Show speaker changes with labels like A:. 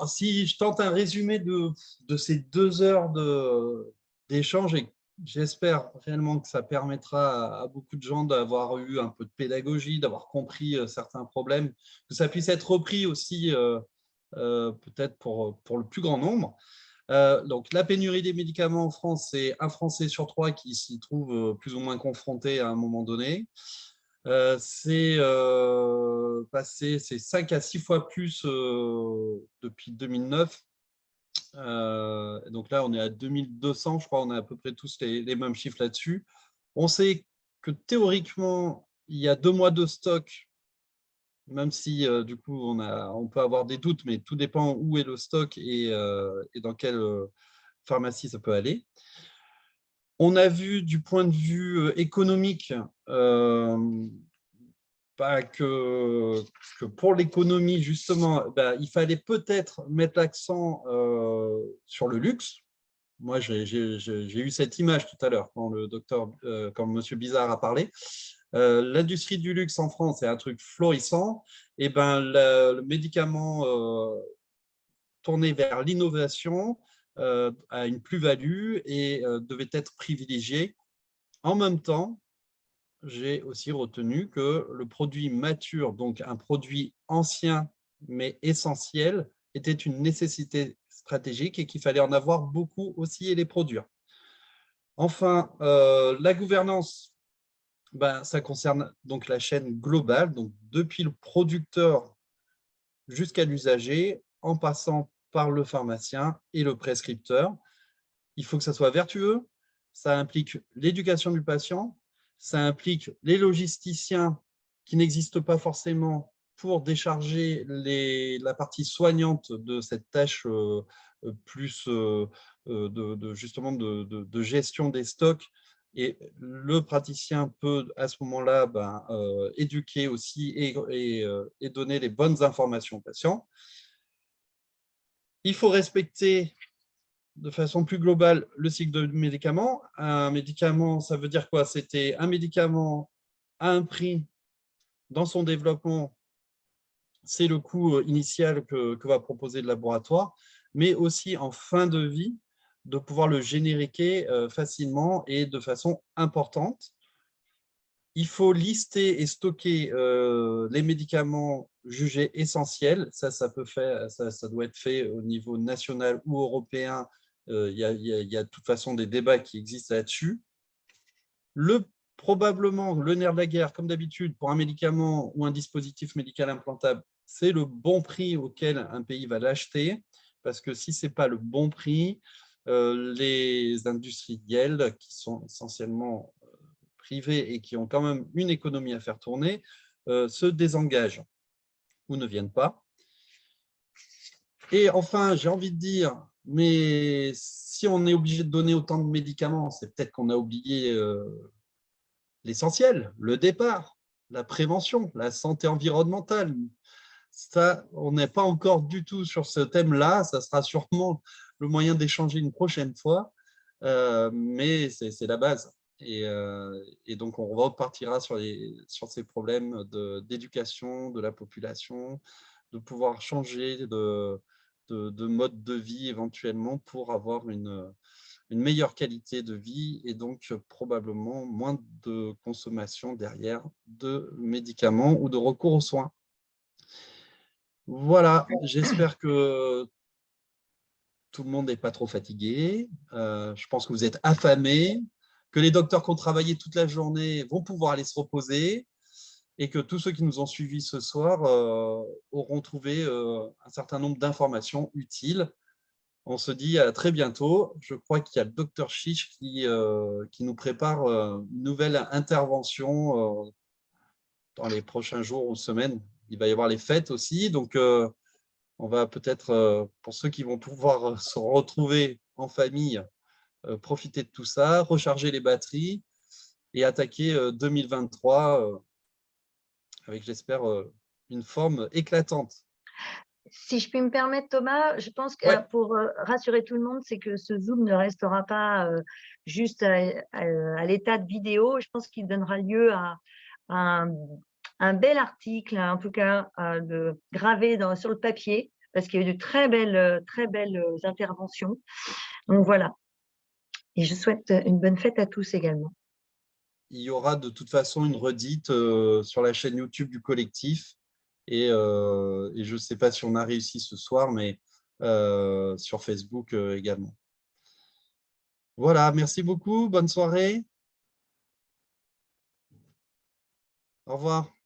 A: Alors, si je tente un résumé de ces 2 heures d'échange, et j'espère réellement que ça permettra à beaucoup de gens d'avoir eu un peu de pédagogie, d'avoir compris certains problèmes, que ça puisse être repris aussi peut-être pour le plus grand nombre. Donc, la pénurie des médicaments en France, c'est un Français sur 3 qui s'y trouve plus ou moins confronté à un moment donné. C'est passé, c'est 5 à 6 fois plus depuis 2009. Donc là, on est à 2200, je crois, on a à peu près tous les mêmes chiffres là-dessus. On sait que théoriquement, il y a 2 mois de stock, même si du coup, on peut avoir des doutes, mais tout dépend où est le stock et dans quelle pharmacie ça peut aller. On a vu du point de vue économique que pour l'économie, justement, il fallait peut-être mettre l'accent sur le luxe. Moi, j'ai eu cette image tout à l'heure quand M. Bizarre a parlé. L'industrie du luxe en France est un truc florissant. Et le médicament tourné vers l'innovation a une plus-value et devait être privilégié. En même temps, j'ai aussi retenu que le produit mature, donc un produit ancien mais essentiel, était une nécessité stratégique et qu'il fallait en avoir beaucoup aussi et les produire. Enfin, la gouvernance, ça concerne donc la chaîne globale, donc depuis le producteur jusqu'à l'usager, en passant par le pharmacien et le prescripteur. Il faut que ça soit vertueux, ça implique l'éducation du patient, ça implique les logisticiens qui n'existent pas forcément pour décharger la partie soignante de cette tâche plus justement de gestion des stocks. Et le praticien peut à ce moment-là éduquer aussi et donner les bonnes informations aux patients. Il faut respecter de façon plus globale le cycle de médicaments. Un médicament, ça veut dire quoi? C'était un médicament à un prix dans son développement, c'est le coût initial que va proposer le laboratoire, mais aussi en fin de vie, de pouvoir le génériquer facilement et de façon importante. Il faut lister et stocker les médicaments jugés essentiels. Ça doit être fait au niveau national ou européen. Il y a de toute façon des débats qui existent là-dessus. Probablement, le nerf de la guerre, comme d'habitude, pour un médicament ou un dispositif médical implantable, c'est le bon prix auquel un pays va l'acheter, parce que si ce n'est pas le bon prix, les industriels, qui sont essentiellement privés et qui ont quand même une économie à faire tourner, se désengagent ou ne viennent pas. Et enfin, j'ai envie de dire, mais si on est obligé de donner autant de médicaments, c'est peut-être qu'on a oublié l'essentiel, le départ, la prévention, la santé environnementale. Ça, on n'est pas encore du tout sur ce thème-là. Ça sera sûrement le moyen d'échanger une prochaine fois, mais c'est la base. Et donc, on repartira sur ces problèmes d'éducation de la population, de pouvoir changer de mode de vie éventuellement pour avoir une meilleure qualité de vie et donc probablement moins de consommation derrière de médicaments ou de recours aux soins. Voilà, j'espère que tout le monde n'est pas trop fatigué. Je pense que vous êtes affamés, que les docteurs qui ont travaillé toute la journée vont pouvoir aller se reposer et que tous ceux qui nous ont suivis ce soir auront trouvé un certain nombre d'informations utiles. On se dit à très bientôt. Je crois qu'il y a le docteur Chiche qui nous prépare une nouvelle intervention dans les prochains jours ou semaines. Il va y avoir les fêtes aussi, donc on va peut-être, pour ceux qui vont pouvoir se retrouver en famille, profiter de tout ça, recharger les batteries et attaquer 2023 avec, j'espère, une forme éclatante.
B: Si je puis me permettre, Thomas, je pense que
A: Ouais.
B: pour rassurer tout le monde, c'est que ce Zoom ne restera pas juste à l'état de vidéo. Je pense qu'il donnera lieu à un bel article, en tout cas gravé sur le papier, parce qu'il y a eu de très belles interventions. Donc voilà. Et je souhaite une bonne fête à tous également.
A: Il y aura de toute façon une redite sur la chaîne YouTube du collectif. Et je ne sais pas si on a réussi ce soir, mais sur Facebook également. Voilà, merci beaucoup. Bonne soirée. Au revoir.